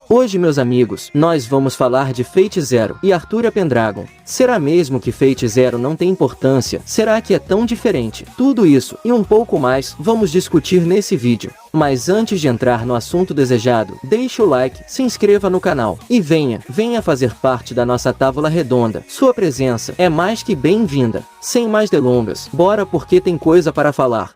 Hoje, meus amigos, nós vamos falar de Fate Zero e Arthur Pendragon. Será mesmo que Fate Zero não tem importância? Será que é tão diferente? Tudo isso e um pouco mais vamos discutir nesse vídeo. Mas antes de entrar no assunto desejado, deixe o like, se inscreva no canal e venha fazer parte da nossa tábua redonda. Sua presença é mais que bem-vinda. Sem mais delongas, bora porque tem coisa para falar.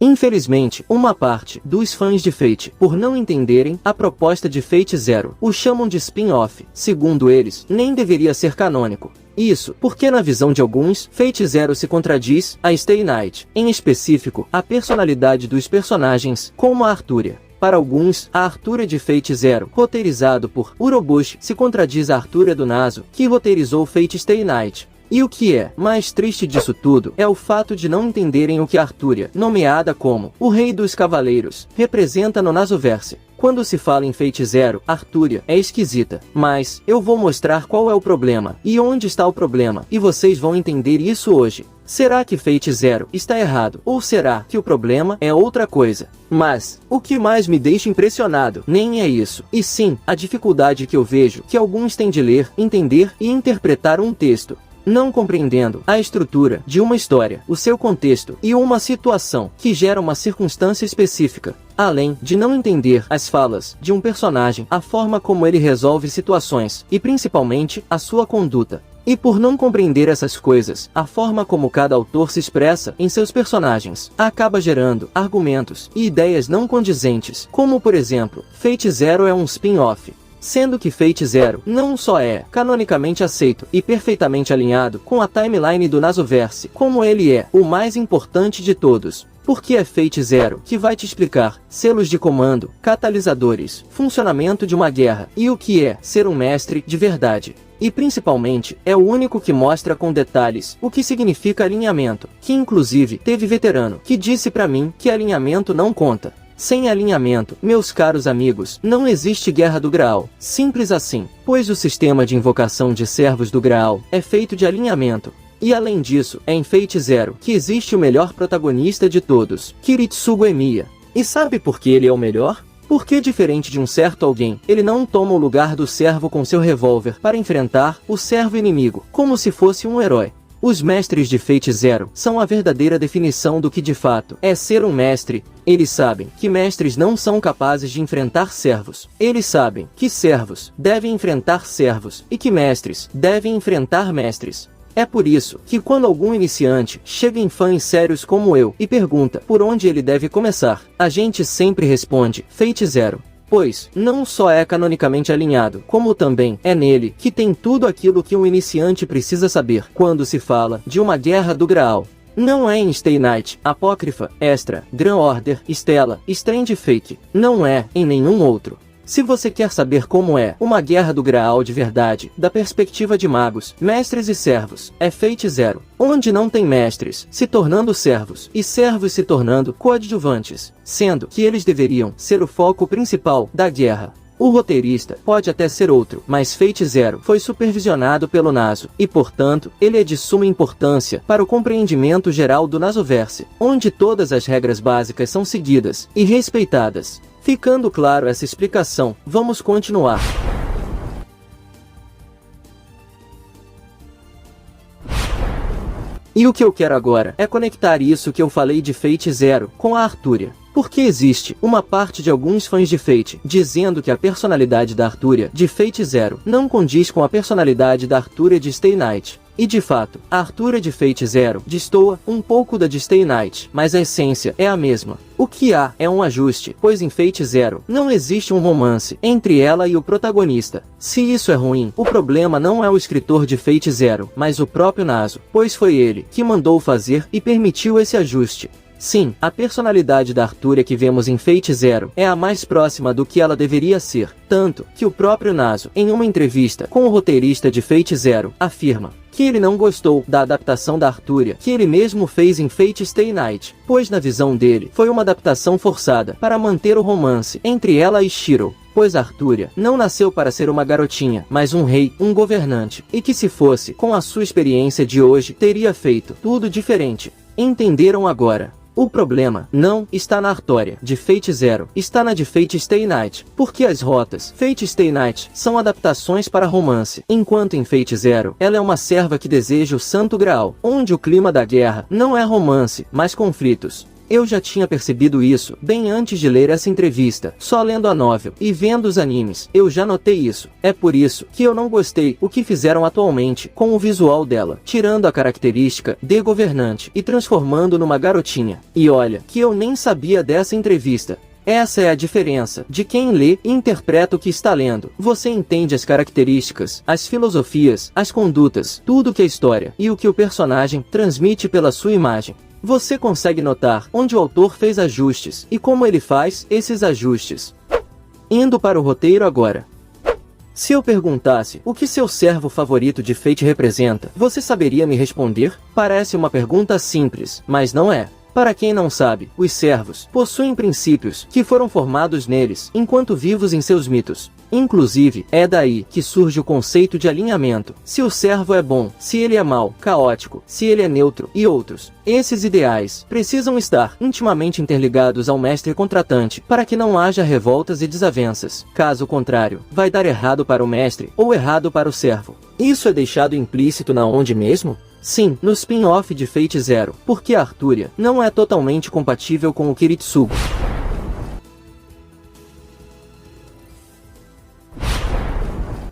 Infelizmente, uma parte dos fãs de Fate, por não entenderem a proposta de Fate Zero, o chamam de spin-off. Segundo eles, nem deveria ser canônico. Isso, porque na visão de alguns, Fate Zero se contradiz a Stay Night, em específico, a personalidade dos personagens, como a Arthúria. Para alguns, a Arthúria de Fate Zero, roteirizado por Urobuchi, se contradiz a Arthúria do Naso, que roteirizou Fate Stay Night. E o que é mais triste disso tudo é o fato de não entenderem o que Arthúria, nomeada como o Rei dos Cavaleiros, representa no Nasoverse. Quando se fala em Fate Zero, Arthúria é esquisita, mas eu vou mostrar qual é o problema e onde está o problema, e vocês vão entender isso hoje. Será que Fate Zero está errado, ou será que o problema é outra coisa? Mas, o que mais me deixa impressionado nem é isso, e sim, a dificuldade que eu vejo que alguns têm de ler, entender e interpretar um texto, não compreendendo a estrutura de uma história, o seu contexto e uma situação que gera uma circunstância específica, além de não entender as falas de um personagem, a forma como ele resolve situações e principalmente a sua conduta. E por não compreender essas coisas, a forma como cada autor se expressa em seus personagens acaba gerando argumentos e ideias não condizentes, como por exemplo, Fate Zero é um spin-off. Sendo que Fate Zero não só é canonicamente aceito e perfeitamente alinhado com a timeline do Nasoverse, como ele é o mais importante de todos. Porque é Fate Zero que vai te explicar selos de comando, catalisadores, funcionamento de uma guerra e o que é ser um mestre de verdade. E principalmente, é o único que mostra com detalhes o que significa alinhamento, que inclusive teve veterano que disse pra mim que alinhamento não conta. Sem alinhamento, meus caros amigos, não existe Guerra do Graal, simples assim, pois o sistema de invocação de servos do Graal é feito de alinhamento. E além disso, é em Fate Zero que existe o melhor protagonista de todos, Kiritsugu Emiya. E sabe por que ele é o melhor? Porque diferente de um certo alguém, ele não toma o lugar do servo com seu revólver para enfrentar o servo inimigo, como se fosse um herói. Os mestres de Fate Zero são a verdadeira definição do que de fato é ser um mestre. Eles sabem que mestres não são capazes de enfrentar servos. Eles sabem que servos devem enfrentar servos e que mestres devem enfrentar mestres. É por isso que quando algum iniciante chega em fãs sérios como eu e pergunta por onde ele deve começar, a gente sempre responde Fate Zero. Pois, não só é canonicamente alinhado, como também é nele que tem tudo aquilo que um iniciante precisa saber quando se fala de uma Guerra do Graal. Não é em Stay Night, Apócrifa, Extra, Grand Order, Stella, Strange Fate. Não é em nenhum outro. Se você quer saber como é uma Guerra do Graal de verdade, da perspectiva de magos, mestres e servos, é Fate Zero, onde não tem mestres se tornando servos e servos se tornando coadjuvantes, sendo que eles deveriam ser o foco principal da guerra. O roteirista pode até ser outro, mas Fate Zero foi supervisionado pelo Naso, e portanto, ele é de suma importância para o compreendimento geral do Nasoverse, onde todas as regras básicas são seguidas e respeitadas. Ficando claro essa explicação, vamos continuar. E o que eu quero agora é conectar isso que eu falei de Fate Zero com a Arthúria. Porque existe uma parte de alguns fãs de Fate dizendo que a personalidade da Arthúria de Fate Zero não condiz com a personalidade da Arthúria de Stay Night. E de fato, a Arthúria de Fate Zero destoa um pouco da de Stay Night, mas a essência é a mesma. O que há é um ajuste, pois em Fate Zero não existe um romance entre ela e o protagonista. Se isso é ruim, o problema não é o escritor de Fate Zero, mas o próprio Naso, pois foi ele que mandou fazer e permitiu esse ajuste. Sim, a personalidade da Arthúria que vemos em Fate Zero é a mais próxima do que ela deveria ser, tanto que o próprio Naso, em uma entrevista com o roteirista de Fate Zero, afirma que ele não gostou da adaptação da Arthúria que ele mesmo fez em Fate Stay Night, pois na visão dele foi uma adaptação forçada para manter o romance entre ela e Shiro. pois Artúria não nasceu para ser uma garotinha, mas um rei, um governante, e que se fosse, com a sua experiência de hoje, teria feito tudo diferente. Entenderam agora? O problema não está na Artória de Fate Zero, está na de Fate Stay Night, porque as rotas Fate Stay Night são adaptações para romance, enquanto em Fate Zero ela é uma serva que deseja o Santo Graal, onde o clima da guerra não é romance, mas conflitos. Eu já tinha percebido isso bem antes de ler essa entrevista, só lendo a novel e vendo os animes, eu já notei isso. É por isso que eu não gostei o que fizeram atualmente com o visual dela, tirando a característica de governante e transformando numa garotinha. E olha, que eu nem sabia dessa entrevista. Essa é a diferença de quem lê e interpreta o que está lendo. Você entende as características, as filosofias, as condutas, tudo que a história e o que o personagem transmite pela sua imagem. Você consegue notar onde o autor fez ajustes e como ele faz esses ajustes. Indo para o roteiro agora. Se eu perguntasse o que seu servo favorito de Fate representa, você saberia me responder? Parece uma pergunta simples, mas não é. Para quem não sabe, os servos possuem princípios que foram formados neles enquanto vivos em seus mitos. Inclusive, é daí que surge o conceito de alinhamento. Se o servo é bom, se ele é mau, caótico, se ele é neutro e outros. Esses ideais precisam estar intimamente interligados ao mestre contratante para que não haja revoltas e desavenças. Caso contrário, vai dar errado para o mestre ou errado para o servo. Isso é deixado implícito na onde mesmo? Sim, no spin-off de Fate Zero, porque a Artúria não é totalmente compatível com o Kiritsugo.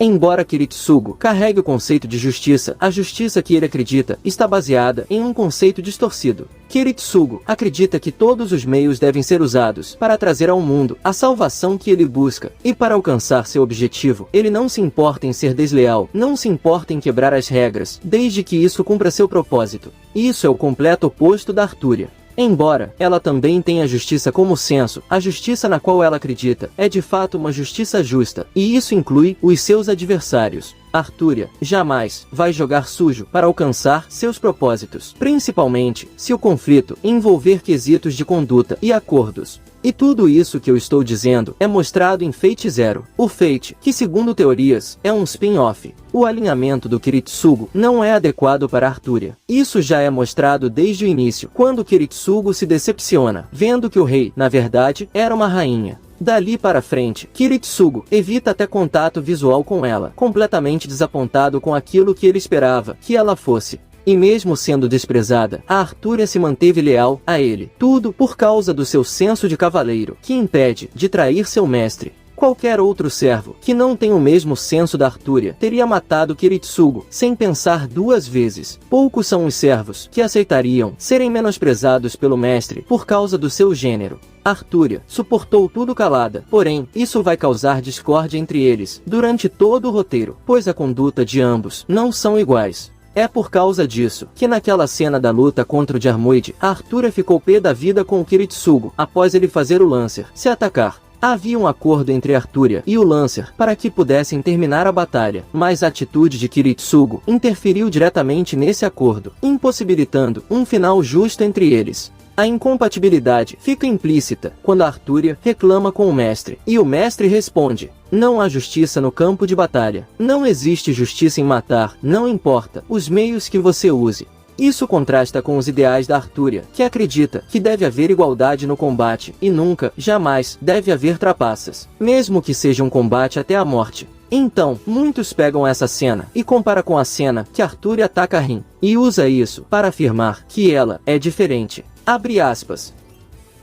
Embora Kiritsugo carregue o conceito de justiça, a justiça que ele acredita está baseada em um conceito distorcido. Kiritsugo acredita que todos os meios devem ser usados para trazer ao mundo a salvação que ele busca, e para alcançar seu objetivo, ele não se importa em ser desleal, não se importa em quebrar as regras, desde que isso cumpra seu propósito. Isso é o completo oposto da Artúria. Embora ela também tenha justiça como senso, a justiça na qual ela acredita é de fato uma justiça justa, e isso inclui os seus adversários. Artúria jamais vai jogar sujo para alcançar seus propósitos, principalmente se o conflito envolver quesitos de conduta e acordos. E tudo isso que eu estou dizendo é mostrado em Fate Zero. O Fate, que segundo teorias, é um spin-off. O alinhamento do Kiritsugo não é adequado para Artúria. Isso já é mostrado desde o início, quando Kiritsugo se decepciona, vendo que o rei, na verdade, era uma rainha. Dali para frente, Kiritsugo evita até contato visual com ela, completamente desapontado com aquilo que ele esperava que ela fosse. E mesmo sendo desprezada, a Artúria se manteve leal a ele. Tudo por causa do seu senso de cavaleiro, que impede de trair seu mestre. Qualquer outro servo, que não tem o mesmo senso da Artúria, teria matado Kiritsugo, sem pensar duas vezes. Poucos são os servos que aceitariam serem menosprezados pelo mestre por causa do seu gênero. Artúria suportou tudo calada, porém, isso vai causar discórdia entre eles, durante todo o roteiro, pois a conduta de ambos não são iguais. É por causa disso, que naquela cena da luta contra o Jarmuide, a Artúria ficou pé da vida com o Kiritsugo, após ele fazer o Lancer se atacar. Havia um acordo entre Artúria e o Lancer para que pudessem terminar a batalha, mas a atitude de Kiritsugo interferiu diretamente nesse acordo, impossibilitando um final justo entre eles. A incompatibilidade fica implícita quando a Artúria reclama com o mestre, e o mestre responde: não há justiça no campo de batalha. Não existe justiça em matar, não importa os meios que você use. Isso contrasta com os ideais da Artúria, que acredita que deve haver igualdade no combate, e nunca, jamais, deve haver trapaças, mesmo que seja um combate até a morte. Então, muitos pegam essa cena e comparam com a cena que Artúria ataca Rin, e usa isso para afirmar que ela é diferente. Abre aspas.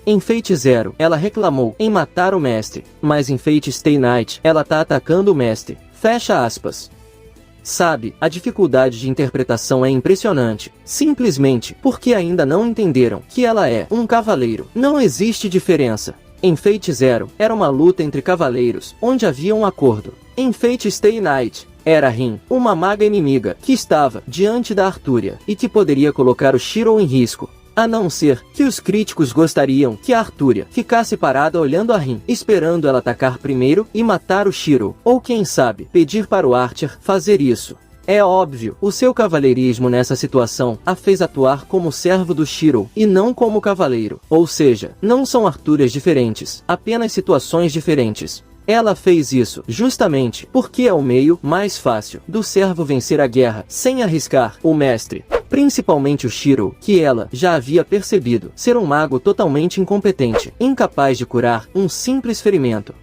Em Fate Zero, ela reclamou em matar o mestre, mas em Fate Stay Night, ela tá atacando o mestre. Fecha aspas. Sabe, a dificuldade de interpretação é impressionante, simplesmente porque ainda não entenderam que ela é um cavaleiro. Não existe diferença. Em Fate Zero, era uma luta entre cavaleiros, onde havia um acordo. Em Fate Stay Night, era Rin, uma maga inimiga, que estava diante da Artúria, e que poderia colocar o Shirou em risco. A não ser que os críticos gostariam que a Artúria ficasse parada olhando a Rin, esperando ela atacar primeiro e matar o Shirou, ou quem sabe, pedir para o Archer fazer isso. É óbvio, o seu cavalheirismo nessa situação a fez atuar como servo do Shirou, e não como cavaleiro. Ou seja, não são Artúrias diferentes, apenas situações diferentes. Ela fez isso justamente porque é o meio mais fácil do servo vencer a guerra sem arriscar o mestre. Principalmente o Shiro, que ela já havia percebido ser um mago totalmente incompetente, incapaz de curar um simples ferimento.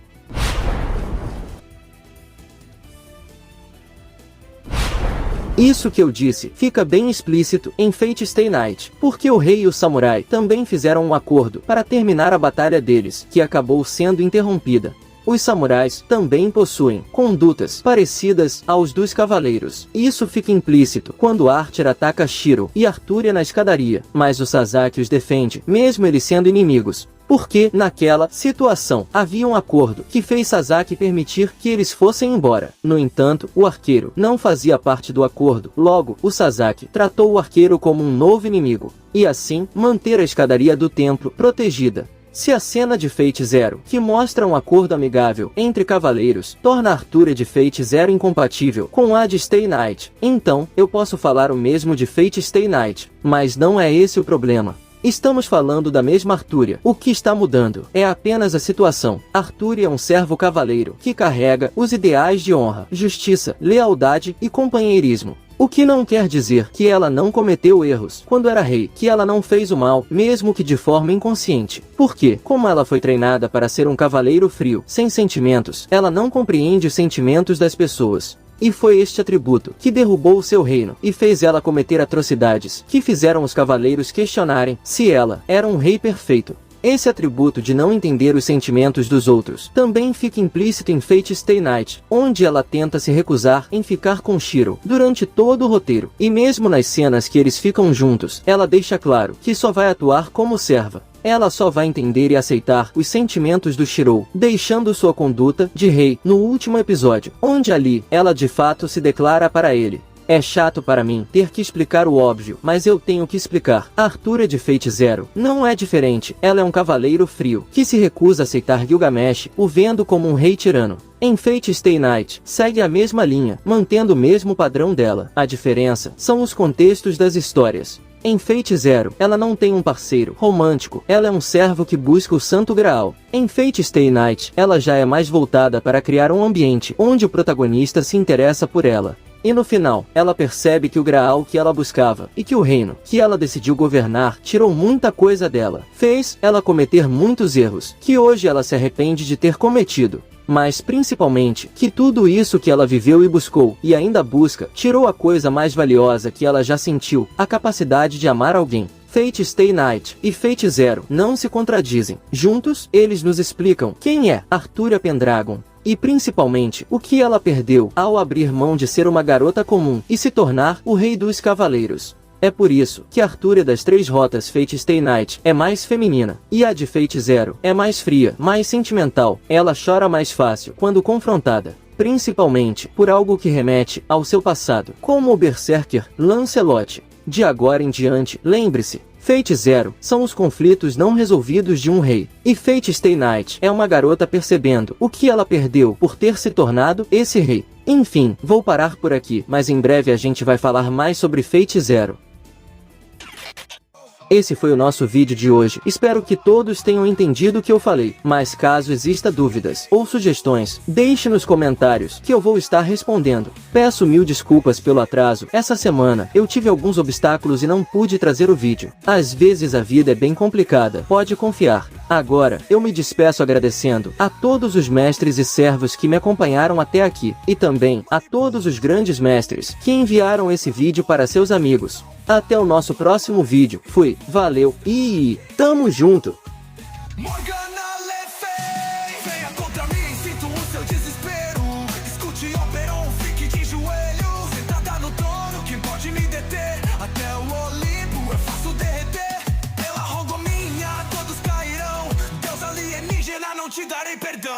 Isso que eu disse fica bem explícito em Fate Stay Night, porque o rei e o samurai também fizeram um acordo para terminar a batalha deles, que acabou sendo interrompida. Os samurais também possuem condutas parecidas aos dos cavaleiros. Isso fica implícito quando Archer ataca Shiro e Arturia na escadaria, mas o Sasaki os defende, mesmo eles sendo inimigos. Porque, naquela situação, havia um acordo que fez Sasaki permitir que eles fossem embora. No entanto, o arqueiro não fazia parte do acordo. Logo, o Sasaki tratou o arqueiro como um novo inimigo, e assim, manter a escadaria do templo protegida. Se a cena de Fate Zero, que mostra um acordo amigável entre cavaleiros, torna a Arturia de Fate Zero incompatível com a de Stay Night, então, eu posso falar o mesmo de Fate Stay Night, mas não é esse o problema. Estamos falando da mesma Arturia. O que está mudando é apenas a situação. Arturia é um servo cavaleiro que carrega os ideais de honra, justiça, lealdade e companheirismo. O que não quer dizer que ela não cometeu erros quando era rei, que ela não fez o mal, mesmo que de forma inconsciente. Porque, como ela foi treinada para ser um cavaleiro frio, sem sentimentos, ela não compreende os sentimentos das pessoas. E foi este atributo que derrubou o seu reino e fez ela cometer atrocidades que fizeram os cavaleiros questionarem se ela era um rei perfeito. Esse atributo de não entender os sentimentos dos outros também fica implícito em Fate Stay Night, onde ela tenta se recusar em ficar com Shiro durante todo o roteiro. E mesmo nas cenas que eles ficam juntos, ela deixa claro que só vai atuar como serva. Ela só vai entender e aceitar os sentimentos do Shiro, deixando sua conduta de rei no último episódio, onde ali ela de fato se declara para ele. É chato para mim ter que explicar o óbvio, mas eu tenho que explicar. A Arturia de Fate Zero não é diferente. Ela é um cavaleiro frio, que se recusa a aceitar Gilgamesh, o vendo como um rei tirano. Em Fate Stay Night, segue a mesma linha, mantendo o mesmo padrão dela. A diferença são os contextos das histórias. Em Fate Zero, ela não tem um parceiro romântico, ela é um servo que busca o Santo Graal. Em Fate Stay Night, ela já é mais voltada para criar um ambiente onde o protagonista se interessa por ela. E no final, ela percebe que o Graal que ela buscava, e que o reino que ela decidiu governar, tirou muita coisa dela. Fez ela cometer muitos erros, que hoje ela se arrepende de ter cometido. Mas principalmente, que tudo isso que ela viveu e buscou, e ainda busca, tirou a coisa mais valiosa que ela já sentiu, a capacidade de amar alguém. Fate Stay Night e Fate Zero não se contradizem. Juntos, eles nos explicam quem é Arturia Pendragon. E principalmente, o que ela perdeu ao abrir mão de ser uma garota comum e se tornar o rei dos cavaleiros. É por isso que a Arturia das três rotas Fate Stay Night é mais feminina, e a de Fate Zero é mais fria, mais sentimental. Ela chora mais fácil quando confrontada, principalmente por algo que remete ao seu passado, como o Berserker Lancelot. De agora em diante, lembre-se, Fate Zero são os conflitos não resolvidos de um rei, e Fate Stay Night é uma garota percebendo o que ela perdeu por ter se tornado esse rei. Enfim, vou parar por aqui, mas em breve a gente vai falar mais sobre Fate Zero. Esse foi o nosso vídeo de hoje. Espero que todos tenham entendido o que eu falei. Mas caso exista dúvidas ou sugestões, deixe nos comentários que eu vou estar respondendo. Peço mil desculpas pelo atraso. Essa semana eu tive alguns obstáculos e não pude trazer o vídeo. Às vezes a vida é bem complicada, pode confiar. Agora, eu me despeço agradecendo a todos os mestres e servos que me acompanharam até aqui, e também a todos os grandes mestres que enviaram esse vídeo para seus amigos. Até o nosso próximo vídeo. Fui, valeu e tamo junto! Não te darei perdão.